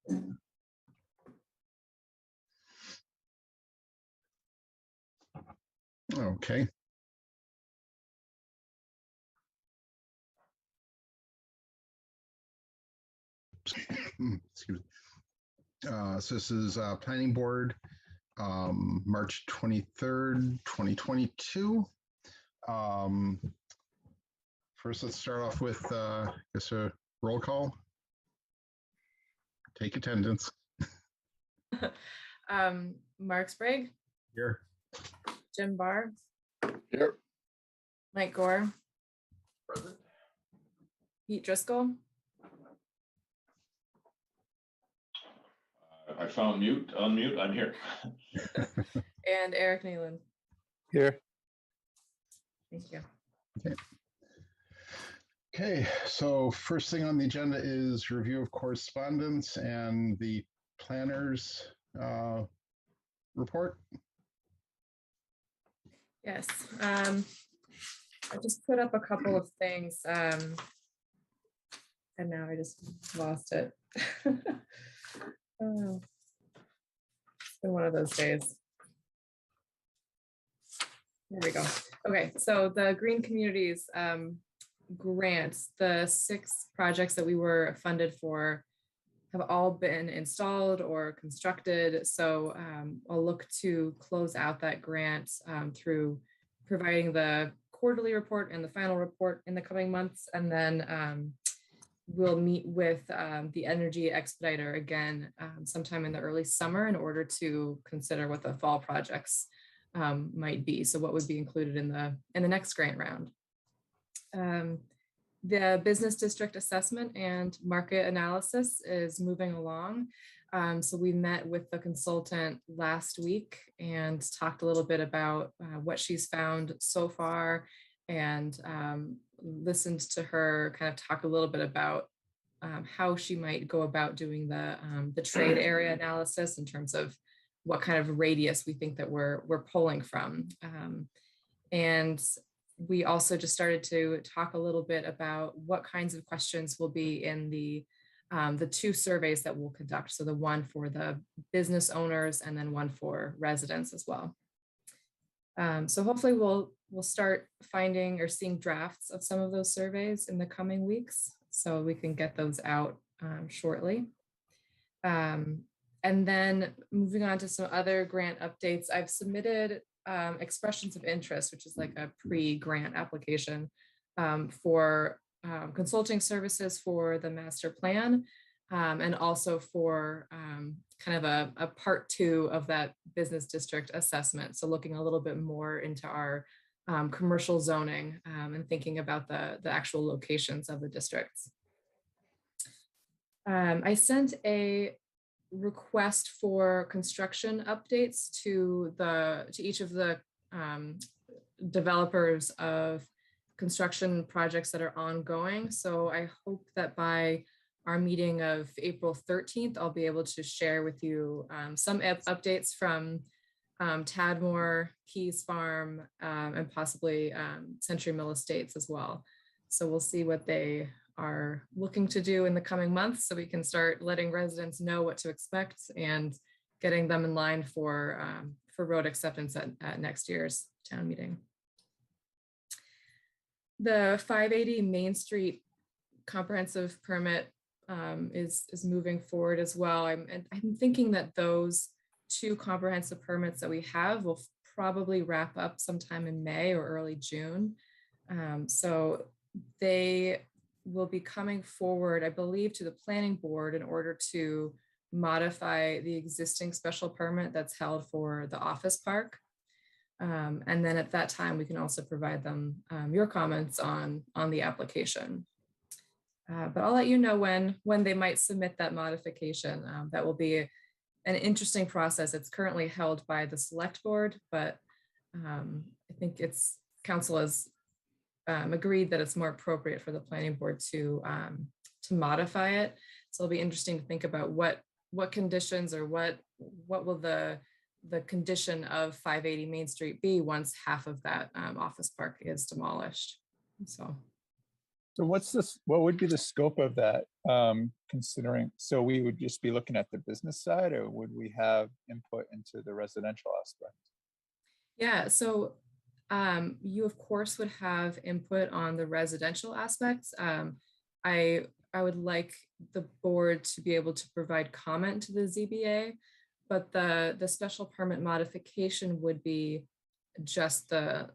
Okay. Excuse me. So this is Planning Board, March 23rd, 2022. First, let's start off with I guess a roll call. Take attendance. Mark Sprague. Here. Jim Barr. Here. Mike Gore. Present. Pete Driscoll. I found unmute, I'm here. And Eric Nealon. Here. Thank you. Okay, so first thing on the agenda is review of correspondence and the planners report. Yes. I just put up a couple of things and now I just lost it. Oh, it's been one of those days. There we go. Okay, so the Green Communities grants, the 6 projects that we were funded for have all been installed or constructed. So I'll look to close out that grant through providing the quarterly report and the final report in the coming months. And then we'll meet with the Energy Expediter again sometime in the early summer in order to consider what the fall projects might be. So what would be included in the next grant round. The business district assessment and market analysis is moving along. So we met with the consultant last week and talked a little bit about what she's found so far, and listened to her kind of talk a little bit about how she might go about doing the trade area analysis in terms of what kind of radius we think that we're pulling from. And we also just started to talk a little bit about what kinds of questions will be in the 2 surveys that we'll conduct. So the one for the business owners and then one for residents as well. So hopefully we'll start finding or seeing drafts of some of those surveys in the coming weeks, so we can get those out shortly. And then moving on to some other grant updates, I've submitted expressions of interest, which is like a pre-grant application for consulting services for the master plan, and also for kind of a part 2 of that business district assessment. So looking a little bit more into our commercial zoning and thinking about the actual locations of the districts. I sent a request for construction updates to each of the developers of construction projects that are ongoing. So I hope that by our meeting of April 13th, I'll be able to share with you some updates from Tadmore, Keys Farm, and possibly Century Mill Estates as well. So we'll see what they are looking to do in the coming months, so we can start letting residents know what to expect and getting them in line for road acceptance at next year's town meeting. The 580 Main Street comprehensive permit is moving forward as well. I'm thinking that those 2 comprehensive permits that we have will probably wrap up sometime in May or early June. So they will be coming forward, I believe, to the planning board in order to modify the existing special permit that's held for the office park. And then at that time, we can also provide them your comments on the application. But I'll let you know when they might submit that modification. That will be an interesting process. It's currently held by the select board, but I think council has agreed that it's more appropriate for the planning board to modify it. So it'll be interesting to think about what conditions or what will the condition of 580 Main Street be once half of that office park is demolished. So So what's this, what would be the scope of that, considering, so we would just be looking at the business side, or would we have input into the residential aspect? Yeah, so you of course would have input on the residential aspects. I would like the board to be able to provide comment to the ZBA, but the special permit modification would be just the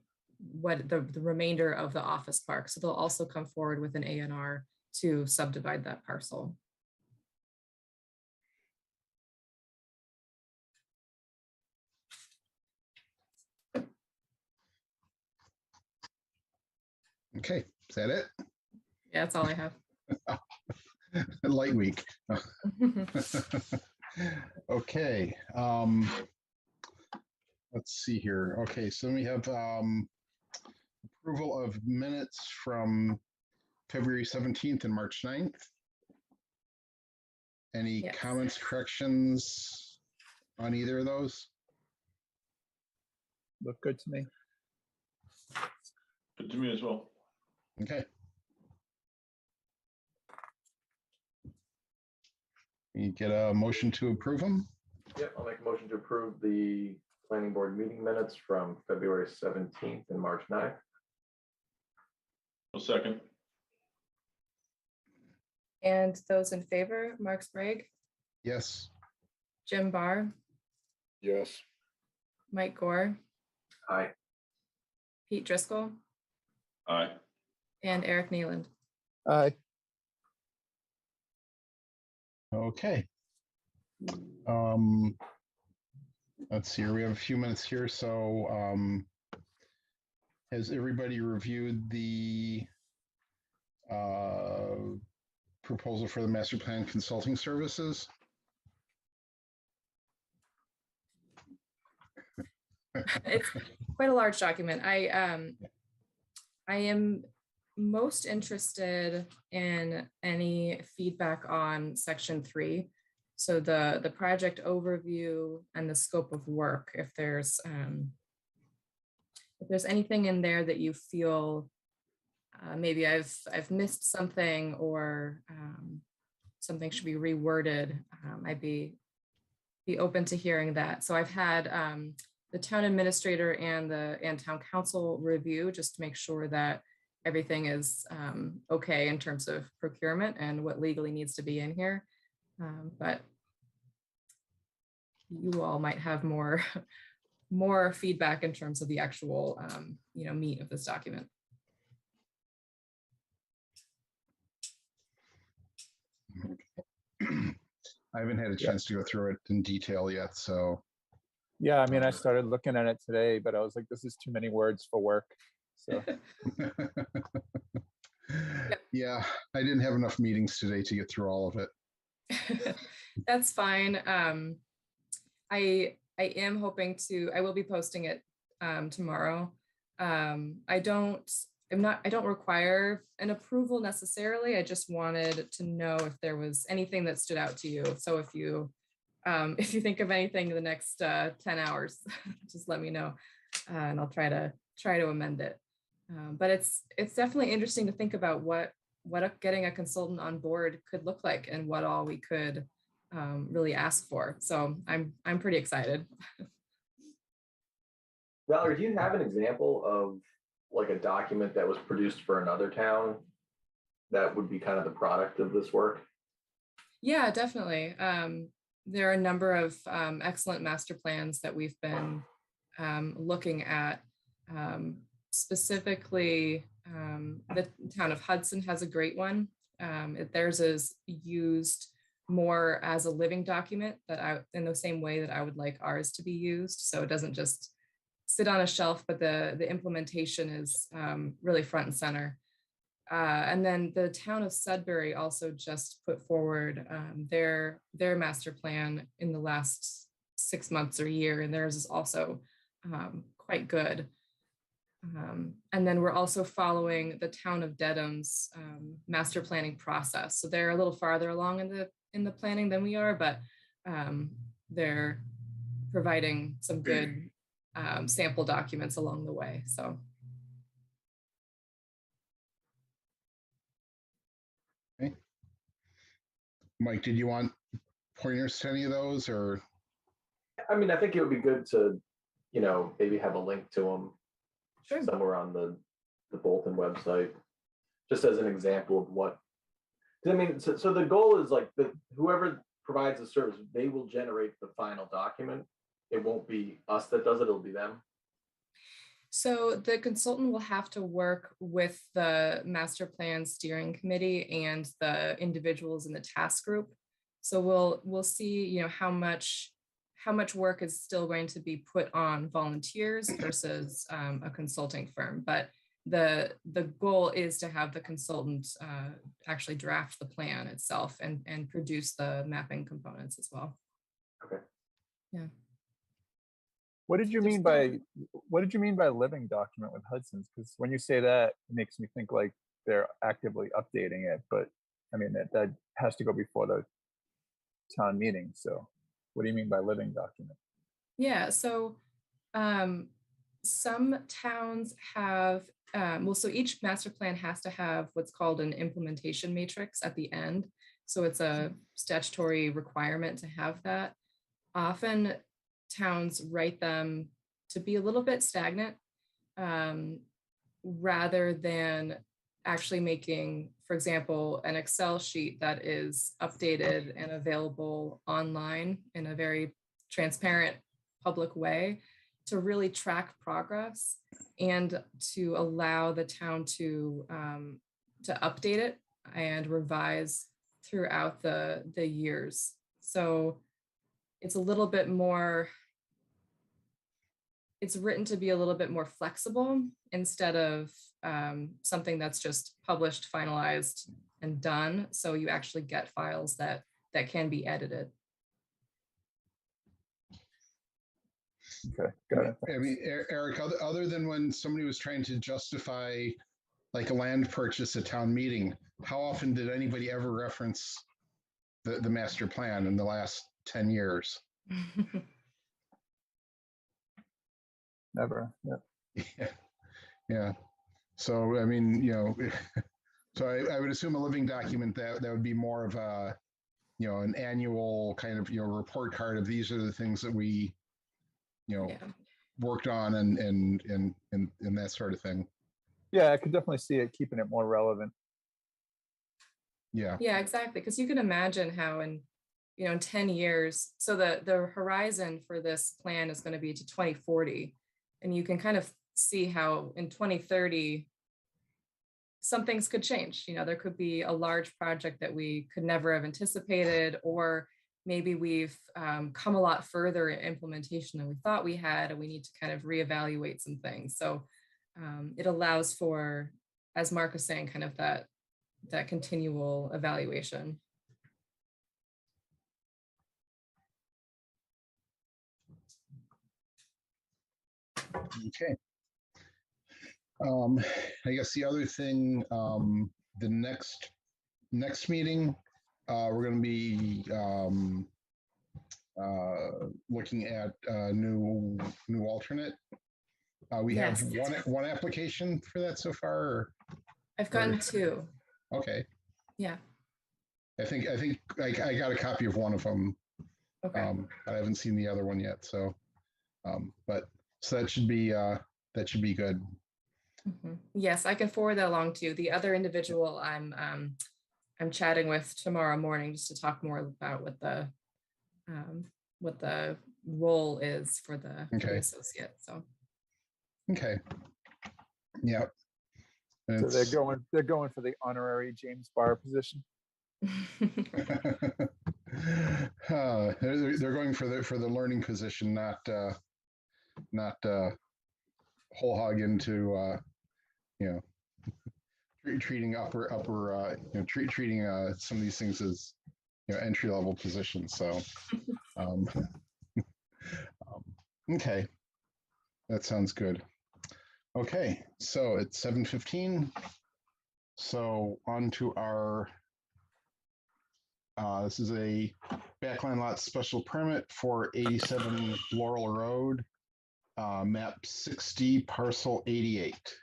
remainder of the office park. So they'll also come forward with an A&R to subdivide that parcel. Okay, is that it? Yeah, that's all I have. Light week. Okay. Let's see here. Okay, so then we have approval of minutes from February 17th and March 9th. Any Yes. comments, corrections on either of those? Look good to me. Good to me as well. Okay. You get a motion to approve them? Yep, I'll make a motion to approve the planning board meeting minutes from February 17th and March 9th. A second. And those in favor, Mark Sprague, Yes. Jim Barr, Yes. Mike Gore, Aye. Pete Driscoll, Aye. and Eric Nealand. Aye. Okay. Let's see here. We have a few minutes here. So has everybody reviewed the proposal for the master plan consulting services? It's quite a large document. I am most interested in any feedback on section 3. So the project overview and the scope of work. If there's anything in there that you feel maybe I've missed something, or something should be reworded, I'd be open to hearing that. So I've had the town administrator and town council review just to make sure that everything is okay in terms of procurement and what legally needs to be in here. But you all might have more feedback in terms of the actual meat of this document. I haven't had a chance to go through it in detail yet, so. Yeah, I mean, I started looking at it today, but I was like, this is too many words for work. So Yeah, I didn't have enough meetings today to get through all of it. That's fine. I am hoping to, I will be posting it tomorrow. I don't require an approval necessarily. I just wanted to know if there was anything that stood out to you. So if you think of anything in the next 10 hours, just let me know, and I'll try to amend it. But it's definitely interesting to think about what getting a consultant on board could look like and what all we could really ask for. So I'm pretty excited. Valerie, do you have an example of like a document that was produced for another town that would be kind of the product of this work? Yeah, definitely. There are a number of excellent master plans that we've been looking at. Specifically, the town of Hudson has a great one. Theirs is used more as a living document in the same way that I would like ours to be used. So it doesn't just sit on a shelf, but the implementation is really front and center. And then the town of Sudbury also just put forward their master plan in the last 6 months or year, and theirs is also quite good. And then we're also following the town of Dedham's master planning process. So they're a little farther along in the planning than we are, but they're providing some good sample documents along the way. So Mike, did you want pointers to any of those or? I mean, I think it would be good to, maybe have a link to them Sure. somewhere on the Bolton website, just as an example of what. I mean, so the goal is like whoever provides the service, they will generate the final document. It won't be us that does it, it'll be them. So the consultant will have to work with the master plan steering committee and the individuals in the task group. So we'll see, how much work is still going to be put on volunteers versus a consulting firm. But the goal is to have the consultant actually draft the plan itself and produce the mapping components as well. Okay. Yeah. What did you mean by living document with Hudson's? Because when you say that, it makes me think like they're actively updating it, but I mean that has to go before the town meeting. So what do you mean by living document? Yeah, so some towns have, so each master plan has to have what's called an implementation matrix at the end. So it's a statutory requirement to have that. Often towns write them to be a little bit stagnant rather than actually making, for example, an Excel sheet that is updated and available online in a very transparent public way to really track progress and to allow the town to update it and revise throughout the years. So it's a little bit more, it's written to be a little bit more flexible instead of something that's just published, finalized, and done. So you actually get files that can be edited. Okay, got it. I mean, Eric, other than when somebody was trying to justify like a land purchase at town meeting, how often did anybody ever reference the master plan in the last 10 years? Never. Yeah. Yeah. So, I mean, so I would assume a living document that would be more of a, an annual kind of, report card of these are the things that we, Yeah. worked on and that sort of thing. Yeah, I could definitely see it keeping it more relevant. Yeah. Yeah, exactly. Because you can imagine how in 10 years, so the horizon for this plan is going to be to 2040. And you can kind of see how in 2030, some things could change. There could be a large project that we could never have anticipated, or maybe we've come a lot further in implementation than we thought we had, and we need to kind of reevaluate some things. So it allows for, as Mark was saying, kind of that continual evaluation. Okay. I guess the other thing, the next meeting, we're going to be looking at a new alternate. We Yes. have one application for that so far. Or? I've gotten two. Okay. Yeah. I think I got a copy of one of them. Okay. I haven't seen the other one yet. So, but so that should be good. Mm-hmm. Yes, I can forward that along to you. The other individual I'm chatting with tomorrow morning just to talk more about what the role is for the associate. So. Okay. Yeah. So they're going for the honorary James Barr position. They're going for the learning position, not whole hog into treating treating some of these things as entry level positions. So okay, that sounds good. Okay, so it's 7:15. So on to our this is a backland lot special permit for 87 Laurel Road, map 60, parcel 88.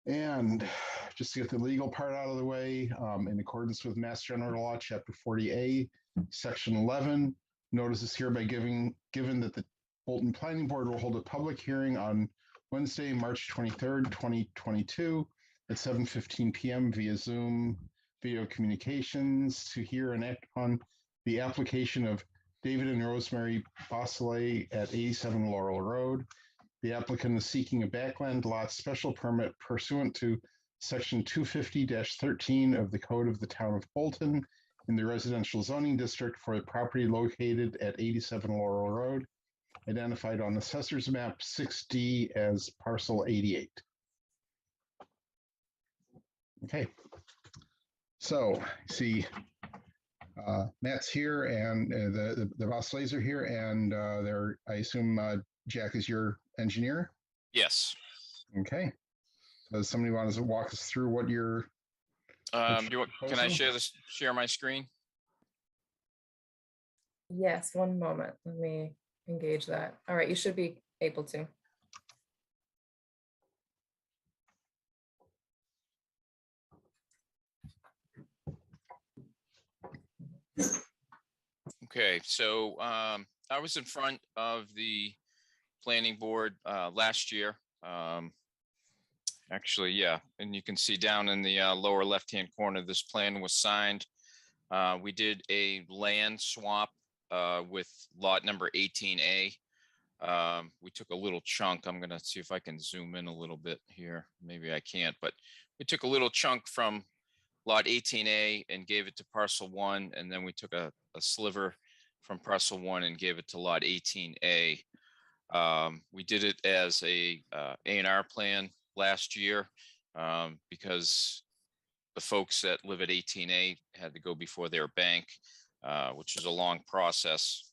And just to get the legal part out of the way, in accordance with Mass General Law, Chapter 40A, Section 11, notice is hereby given that the Bolton Planning Board will hold a public hearing on Wednesday, March 23rd, 2022 at 7:15 p.m. via Zoom video communications to hear and act upon the application of David and Rosemary Bosselet at 87 Laurel Road. The applicant is seeking a backland lot special permit pursuant to Section 250-13 of the Code of the Town of Bolton in the residential zoning district for a property located at 87 Laurel Road, identified on Assessor's Map 6D as Parcel 88. Okay. So, see, Matt's here and the Bosselets are here, and I assume Jack is your engineer? Yes. Okay. Does somebody want to walk us through what you're Can I share my screen? Yes, one moment. Let me engage that. All right, you should be able to. Okay, so I was in front of the planning board last year. Actually, yeah, and you can see down in the lower left-hand corner, this plan was signed. We did a land swap with lot number 18A. We took a little chunk. I'm going to see if I can zoom in a little bit here. Maybe I can't, but we took a little chunk from lot 18A and gave it to parcel 1, and then we took a sliver from parcel 1 and gave it to lot 18A. We did it as a A&R plan last year because the folks that live at 18A had to go before their bank, which is a long process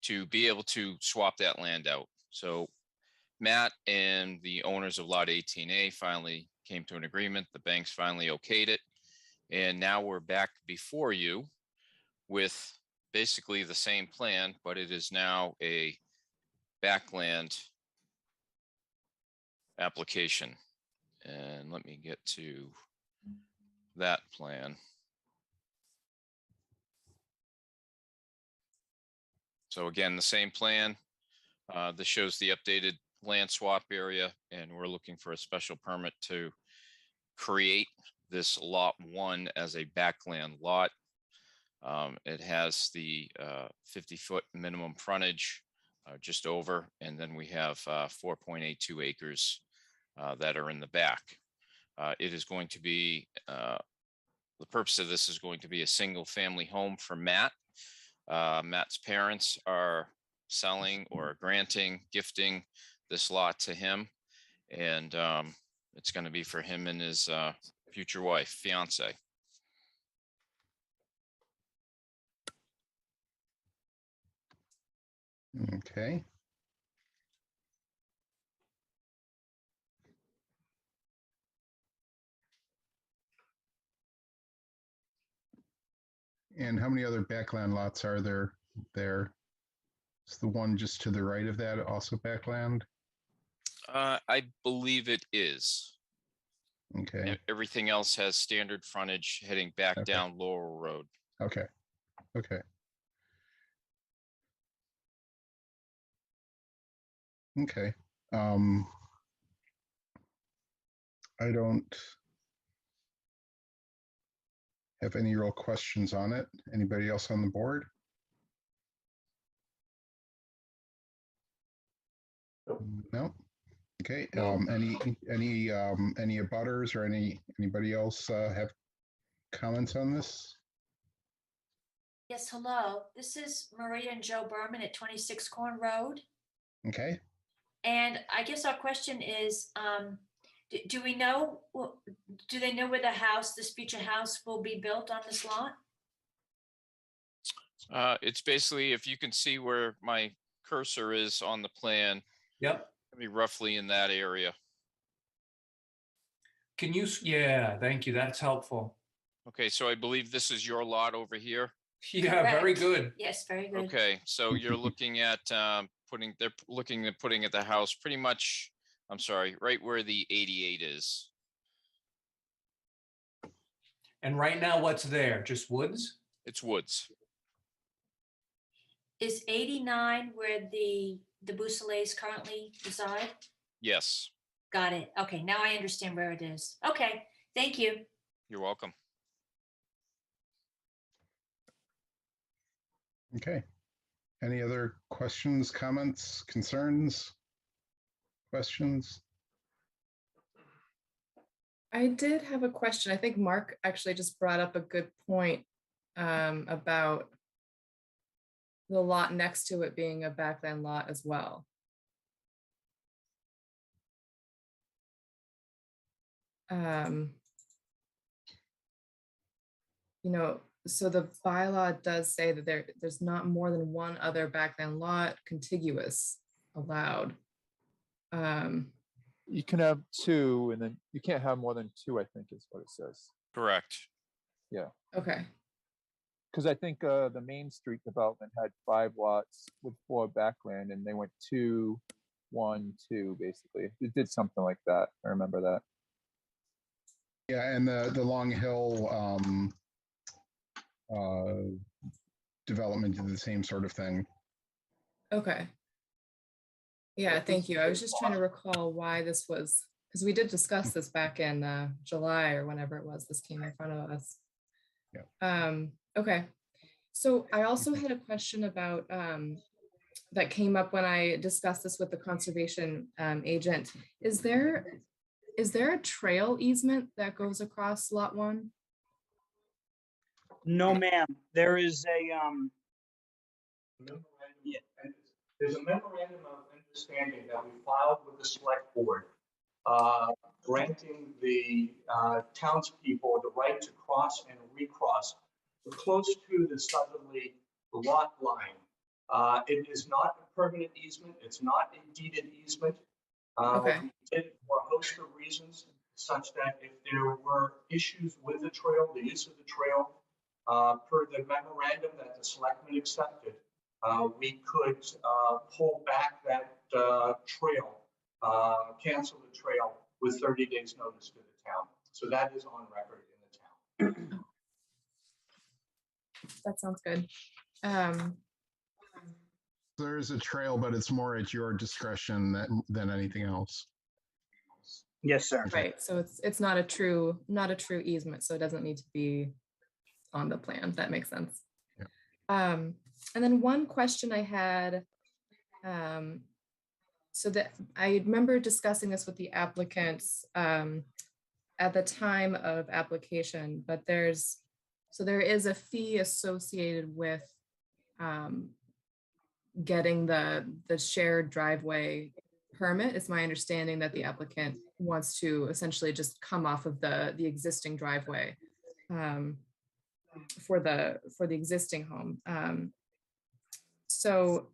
to be able to swap that land out. So Matt and the owners of lot 18A finally came to an agreement. The banks finally okayed it. And now we're back before you with basically the same plan, but it is now a backland application. And let me get to that plan. So again, the same plan. This shows the updated land swap area, and we're looking for a special permit to create this lot 1 as a backland lot. It has the 50-foot minimum frontage, just over, and then we have 4.82 acres that are in the back. It is going to be, the purpose of this is going to be a single family home for Matt. Matt's parents are selling or granting, gifting this lot to him. And it's going to be for him and his future wife, fiance. Okay. And how many other backland lots are there? Is the one just to the right of that also backland? I believe it is. Okay. Everything else has standard frontage heading back Okay. down Laurel Road. Okay. Okay. Okay. I don't have any real questions on it. Anybody else on the board? No. Okay. Any abutters or anybody else have comments on this? Yes, hello. This is Maria and Joe Berman at 26 Corn Road. Okay. And I guess our question is, do we know, do they know where this future house will be built on this lot? It's basically, if you can see where my cursor is on the plan, Yep. it'll be roughly in that area. Can you, yeah, thank you. That's helpful. Okay, so I believe this is your lot over here. Yeah, very Correct. good. Yes, very good. Okay, so you're looking at they're looking at putting at the house pretty much I'm sorry, right where the 88 is. And right now, what's there? Just woods? It's woods. Is 89 where the Beausoleils currently reside? Yes, Got it. Okay, now I understand where it is. Okay, thank you. you're welcome. Okay. Any other questions, comments, concerns? Questions? I did have a question. I think Mark actually just brought up a good point about the lot next to it being a backland lot as well. You know, so the bylaw does say that there's not more than one other backland lot contiguous allowed. You can have two, and then you can't have more than two, I think is what it says. Correct. Okay, Because I think the Main Street development had 5 lots with 4 backland, and they went 2, 1, 2, basically. It did something like that. I remember that. Yeah, and the Long Hill development did the same sort of thing. okay. Yeah, thank you. I was just trying to recall why this was, because we did discuss this back in July or whenever it was this came in front of us. Yeah. Okay. So I also had a question about that came up when I discussed this with the conservation agent. Is there a trail easement that goes across lot 1? No, ma'am. There is a yeah. There's a memorandum of understanding that we filed with the select board, granting the townspeople the right to cross and recross close to the southerly lot line. It is not a permanent easement. It's not a deeded easement. Okay. We did it for a host of reasons, such that if there were issues with the trail, the use of the trail, per the memorandum that the selectmen accepted, we could pull back that trail, cancel the trail with 30 days notice to the town. So that is on record in the town. That sounds good. There is a trail, but it's more at your discretion than anything else. Yes, sir. Right. So it's not a true easement, so it doesn't need to be on the plan. That makes sense. Yeah. And then one question I had, so that I remember discussing this with the applicants at the time of application, but there is a fee associated with getting the shared driveway permit. It's my understanding that the applicant wants to essentially just come off of the existing driveway for the existing home. So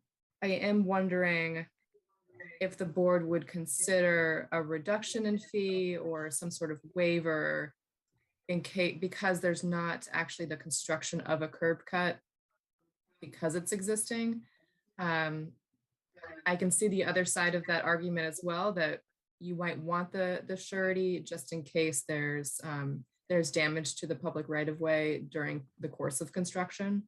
I am wondering if the board would consider a reduction in fee or some sort of waiver in case, because there's not actually the construction of a curb cut because it's existing. I can see the other side of that argument as well, that you might want the surety just in case there's damage to the public right of way during the course of construction.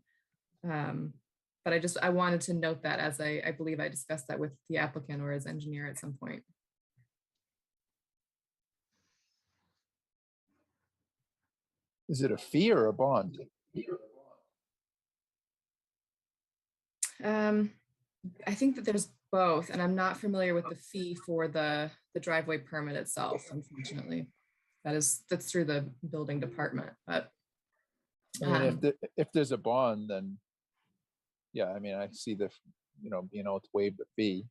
But I wanted to note that, as I believe I discussed that with the applicant or his engineer at some point. Is it a fee or a bond? I think that there's both, and I'm not familiar with the fee for the driveway permit itself, unfortunately. That's through the building department, but. I mean, if there's a bond, then yeah, I mean, I see the, being able to waive the fee.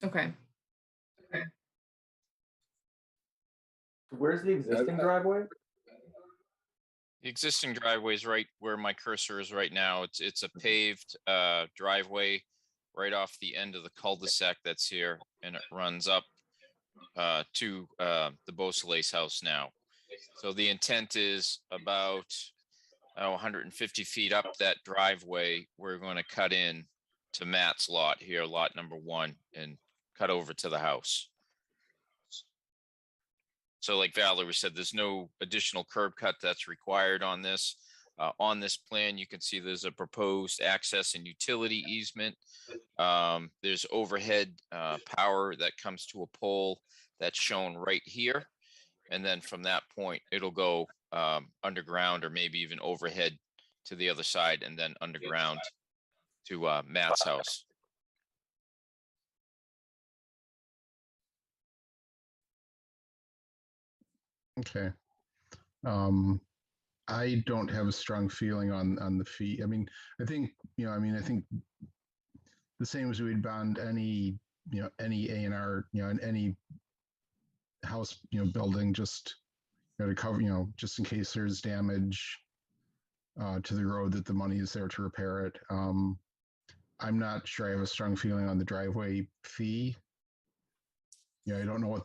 Okay. Where's the existing driveway? The existing driveway is right where my cursor is right now. It's a paved driveway right off the end of the cul-de-sac that's here, and it runs up to the Beausoleil's house now. So the intent is about 150 feet up that driveway, we're going to cut in to Matt's lot here, lot number 1, and cut over to the house. So like Valerie said, there's no additional curb cut that's required on this. On this plan, you can see there's a proposed access and utility easement. There's overhead power that comes to a pole that's shown right here. And then from that point, it'll go underground or maybe even overhead to the other side and then underground to Matt's house. Okay. I don't have a strong feeling on the fee. I mean, I think the same as we'd bond any A&R, in any house, building, just to cover, just in case there's damage to the road, that the money is there to repair it. I'm not sure I have a strong feeling on the driveway fee. I don't know what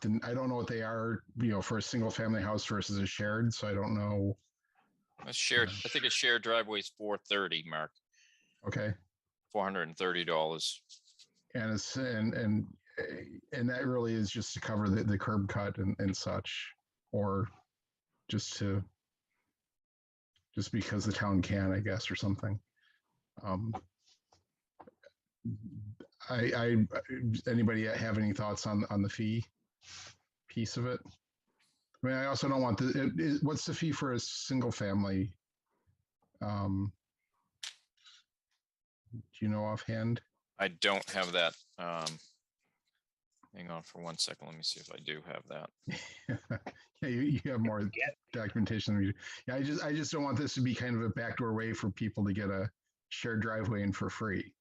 they are, for a single family house versus a shared. So I don't know. A shared, I think a shared driveway is $430, Mark. Okay. $430. And it's and that really is just to cover the curb cut and such, or just because the town can, I guess, or something. Anybody have any thoughts on the fee piece of it? I mean, I also don't want what's the fee for a single family? Do you know offhand? I don't have that. Hang on for 1 second. Let me see if I do have that. Yeah, you have more documentation than we do. Yeah, I just don't want this to be kind of a backdoor way for people to get a shared driveway in for free.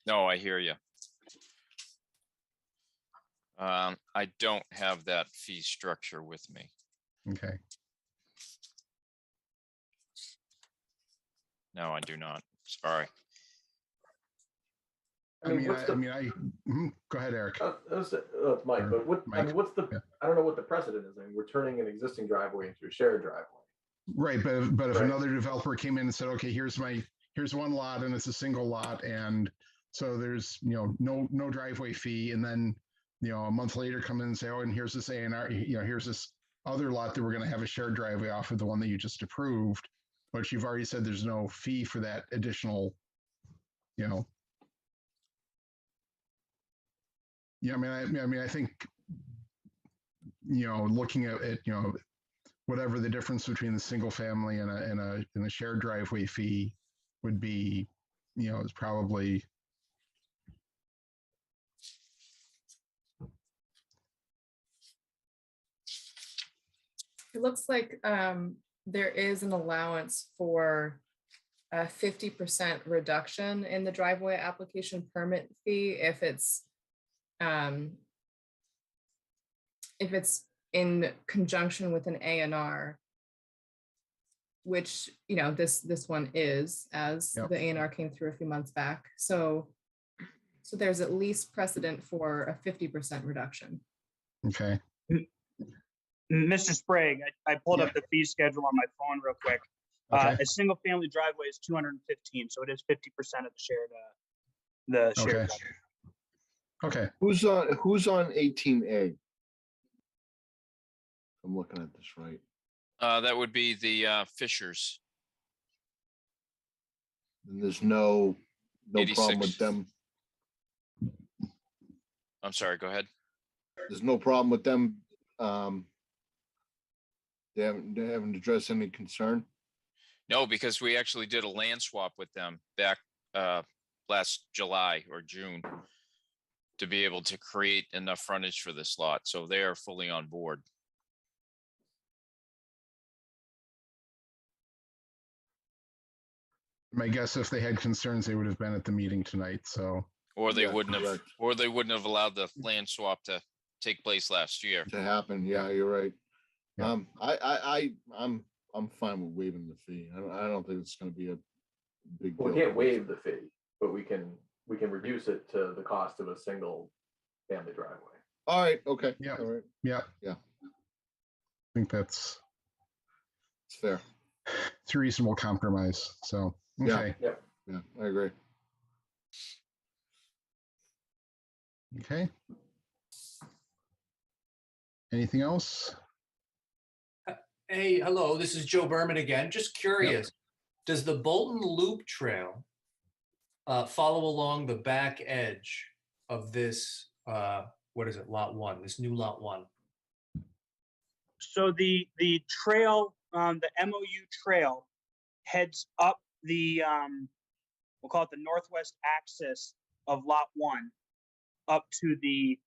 No, I hear you. I don't have that fee structure with me. Okay. No, I do not. Sorry. I mean, Go ahead, Eric. It's Mike, but Mike. What's the? Yeah. I don't know what the precedent is. I mean, we're turning an existing driveway into a shared driveway. Right, but if another developer came in and said, okay, here's one lot and it's a single lot, and so there's no driveway fee, and then a month later come in and say, oh, and here's this A&R, here's this other lot that we're going to have a shared driveway off of the one that you just approved, but you've already said there's no fee for that additional, Yeah, I think, looking at it, whatever the difference between the single family and a shared driveway fee would be, is probably. It looks like there is an allowance for a 50% reduction in the driveway application permit fee if it's in conjunction with an A&R, which this one is, as Yep. the A&R came through a few months back. So there's at least precedent for a 50% reduction. Okay. Mr. Sprague, I pulled up the fee schedule on my phone real quick. Okay. A single family driveway is 215, so it is 50% of the shared. Okay. Who's on 18A? I'm looking at this right. That would be the Fishers. And there's no 86. problem with them. I'm sorry, go ahead. There's no problem with them. They haven't addressed any concern. No, because we actually did a land swap with them back last July or June to be able to create enough frontage for this lot. So they are fully on board. My guess, if they had concerns, they would have been at the meeting tonight. So. Or they Yeah, wouldn't have, correct. or they wouldn't have allowed the land swap to take place last year. To happen. Yeah, you're right. Yeah. I'm fine with waiving the fee. I don't think it's going to be a big deal. We can't waive the fee, but we can reduce it to the cost of a single family driveway. All right. Okay. Yeah. All right. Yeah. Yeah. I think it's fair. It's a reasonable compromise. So, okay. Yeah. Yeah, I agree. Okay. Anything else? Hey, hello, this is Joe Berman again. Just curious, does the Bolton Loop Trail follow along the back edge of this, what is it, Lot 1, this new Lot 1? So the trail, the MOU trail heads up the, we'll call it the northwest axis of Lot 1, up to the,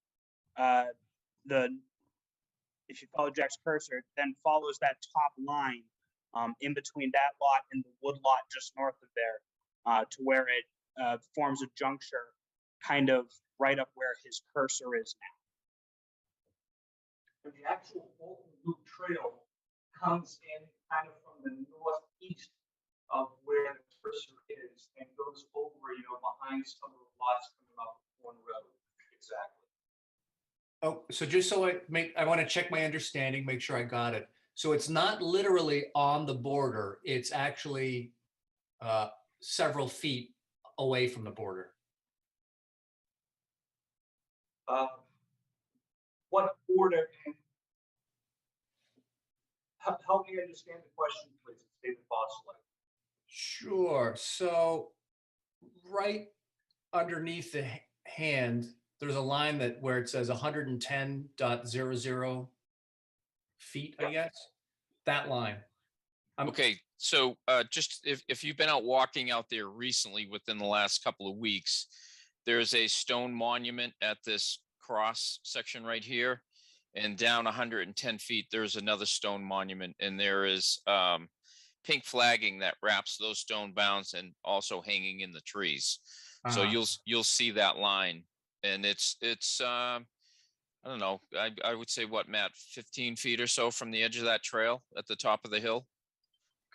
if you follow Jack's cursor, then follows that top line in between that lot and the wood lot just north of there, to where it forms a juncture kind of right up where his cursor is now. The actual Bolton Loop Trail comes in kind of from the northeast of where the cursor is and goes over, behind some of the lots coming up one road. Exactly. Oh, so just so I want to check my understanding, make sure I got it. So it's not literally on the border, it's actually several feet away from the border. What border? Help me understand the question, please, David Bosley. Sure. So right underneath the hand, there's a line where it says 110.00 feet, I guess. That line. Okay, so just if you've been out walking out there recently within the last couple of weeks, there's a stone monument at this cross section right here. And down 110 feet, there's another stone monument, and there is pink flagging that wraps those stone bounds and also hanging in the trees. So you'll see that line, and it's I don't know, I would say what, Matt, 15 feet or so from the edge of that trail at the top of the hill.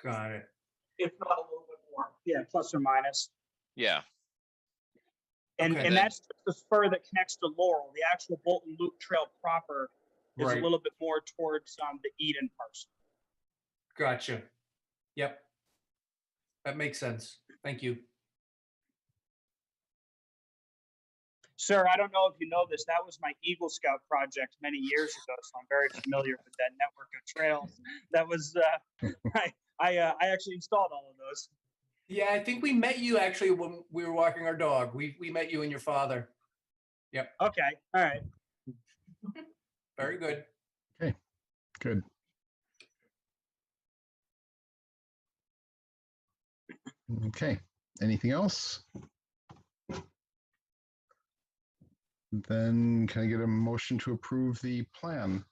Got it. If not a little bit more. Yeah, plus or minus. Yeah. And Okay, and that's just the spur that connects to Laurel. The actual Bolton Loop Trail proper is Right. a little bit more towards the Eden parcel. Gotcha. Yep. That makes sense. Thank you. Sir, I don't know if you know this, that was my Eagle Scout project many years ago, so I'm very familiar with that network of trails. That was, I actually installed all of those. Yeah, I think we met you actually when we were walking our dog. We met you and your father. Yep. Okay, all right. Very good. Okay, good. Okay, anything else? Then can I get a motion to approve the plan?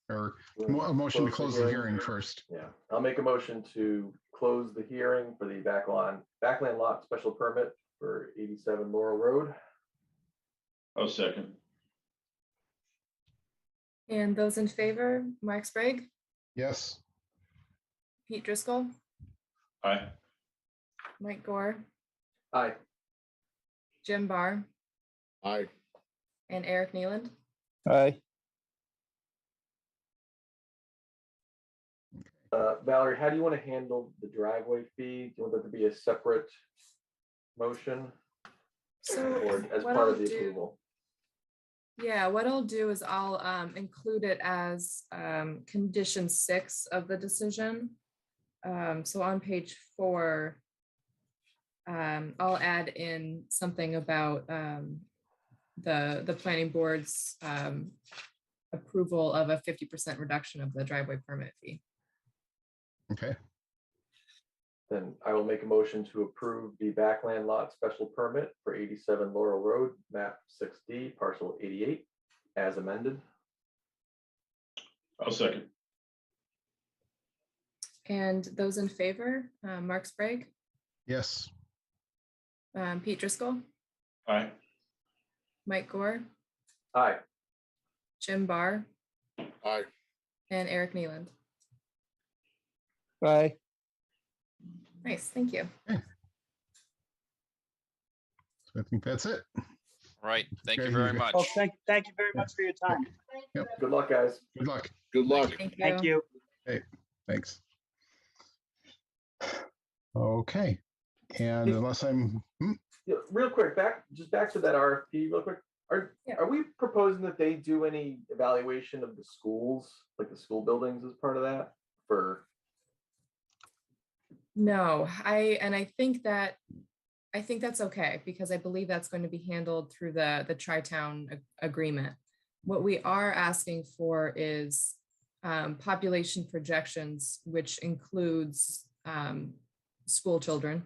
Or a motion to close the hearing first? Yeah, I'll make a motion to close the hearing for the Backland Lot Special Permit for 87 Laurel Road. I'll second. And those in favor, Mark Sprague, Yes. Pete Driscoll, Aye. Mike Gore, Aye. Jim Barr, Aye. and Eric Nealand. Aye. Valerie, how do you want to handle the driveway fee? Do you want that to be a separate motion So or as what part I'll of the do, approval? yeah, what I'll do is I'll include it as condition 6 of the decision. So on page 4, I'll add in something about the planning board's approval of a 50% reduction of the driveway permit fee. Okay, Then I will make a motion to approve the Backland Lot Special Permit for 87 Laurel Road, map 6D, parcel 88, as amended. I'll second. And those in favor, Mark Sprague, yes. Pete Driscoll, Aye. Mike Gore, Aye. Jim Barr, Aye. and Eric Nealand. Aye. Nice, thank you. So I think that's it. All right. Thank you Okay. very much. Well, thank you very much for your time. Good luck, guys. Good luck. Good luck. Thank you. Thanks. Okay, and unless I'm, Yeah, real quick, back to that RFP real quick. Yeah. Are we proposing that they do any evaluation of the schools, like the school buildings as part of that for? No, I think that's okay, because I believe that's going to be handled through the Tri-Town agreement. What we are asking for is population projections, which includes school children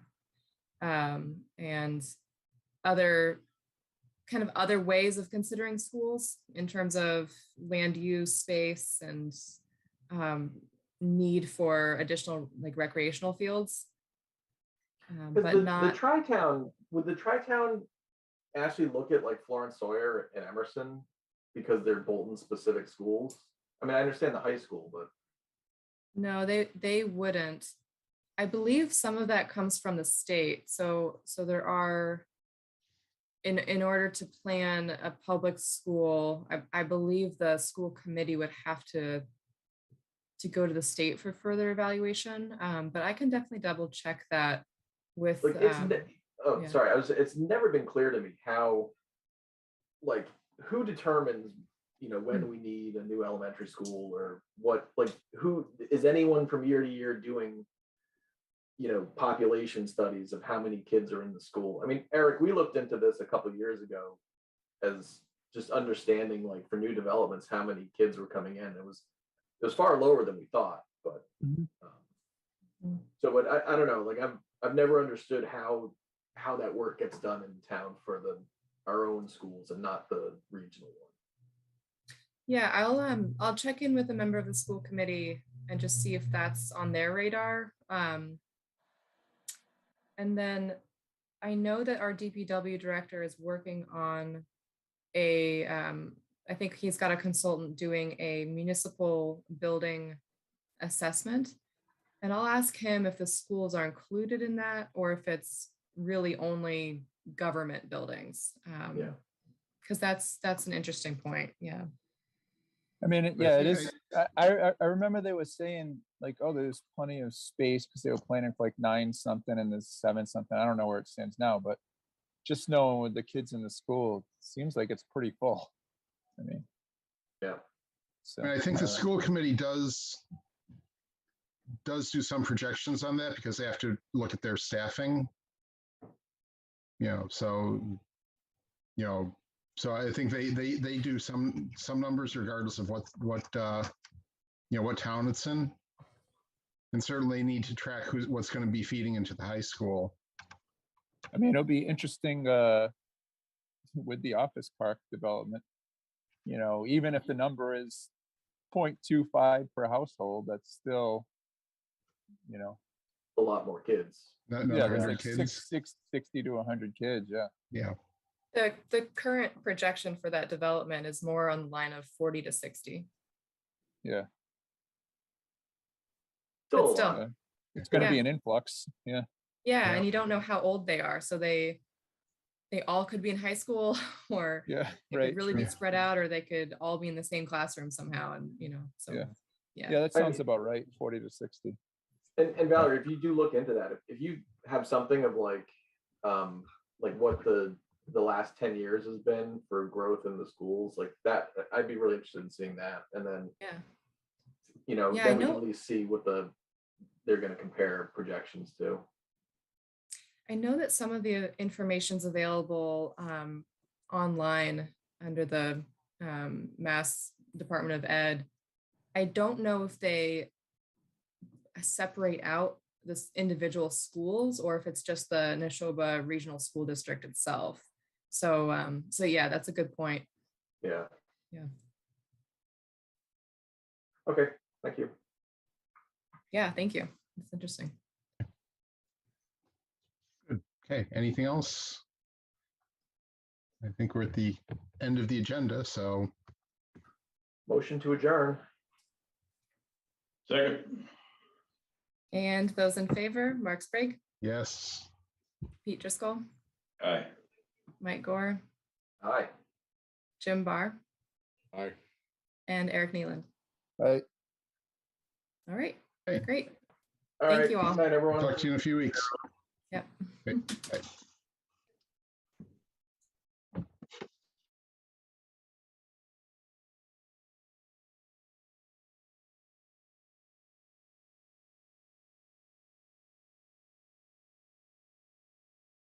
and other ways of considering schools in terms of land use, space, and need for additional like recreational fields. But The not, Tri-Town, would the Tri-Town actually look at like Florence Sawyer and Emerson because they're Bolton specific schools? I mean, I understand the high school, but no, they wouldn't. I believe some of that comes from the state. So there are, in order to plan a public school, I believe the school committee would have to go to the state for further evaluation. But I can definitely double check that with. like Yeah. sorry, it's never been clear to me how, like, who determines, when we need a new elementary school, or what, like, who is anyone from year to year doing, population studies of how many kids are in the school. I mean, Eric, we looked into this a couple of years ago as just understanding, like, for new developments, how many kids were coming in. It was far lower than we thought, but so, but I don't know, like, I've never understood how that work gets done in town for our own schools and not the regional one. Yeah, I'll check in with a member of the school committee and just see if that's on their radar. And then I know that our DPW director is working on I think he's got a consultant doing a municipal building assessment. And I'll ask him if the schools are included in that, or if it's really only government buildings. Yeah. Because that's an interesting point. Yeah. I mean, it is. I remember they were saying like, oh, there's plenty of space because they were planning for like 9 something and there's 7 something. I don't know where it stands now, but just knowing with the kids in the school, it seems like it's pretty full. I mean, yeah. So I think the school committee does do some projections on that because they have to look at their staffing. So I think they do some numbers regardless of what town it's in, and certainly need to track what's going to be feeding into the high school. I mean, it'll be interesting with the office park development. Even if the number is 0.25 per household, that's still, a lot more kids. Another it's 100 like kids. 60 to 100 kids. Yeah. Yeah. The current projection for that development is more on the line of 40 to 60. Yeah. Still, But a still, lot. It's going to Yeah. be an influx. Yeah. Yeah, and you don't know how old they are, so they all could be in high school, or Yeah. it Right. could really be spread out, or they could all be in the same classroom somehow, and so Yeah. yeah. Yeah, that sounds about right. 40 to 60. And Valerie, if you do look into that, if you have something of like what the last 10 years has been for growth in the schools, like that, I'd be really interested in seeing that. And then, Yeah, then I we can know. at least see what they're going to compare projections to. I know that some of the information's available online under the Mass Department of Ed. I don't know if they separate out this individual schools or if it's just the Neshoba Regional School District itself. So yeah, that's a good point. Yeah. Yeah. Okay. Thank you. Yeah, thank you. That's interesting. Good. Okay. Anything else? I think we're at the end of the agenda. So Motion to adjourn. Second. And those in favor, Mark Sprague, yes. Pete Driscoll, Aye. Mike Gore, Aye. Jim Barr, Aye. and Eric Neeland. Right. All right, Hey. great. All Thank right. you all. Good night, everyone. Talk to you in a few weeks. Yep. Okay. Bye.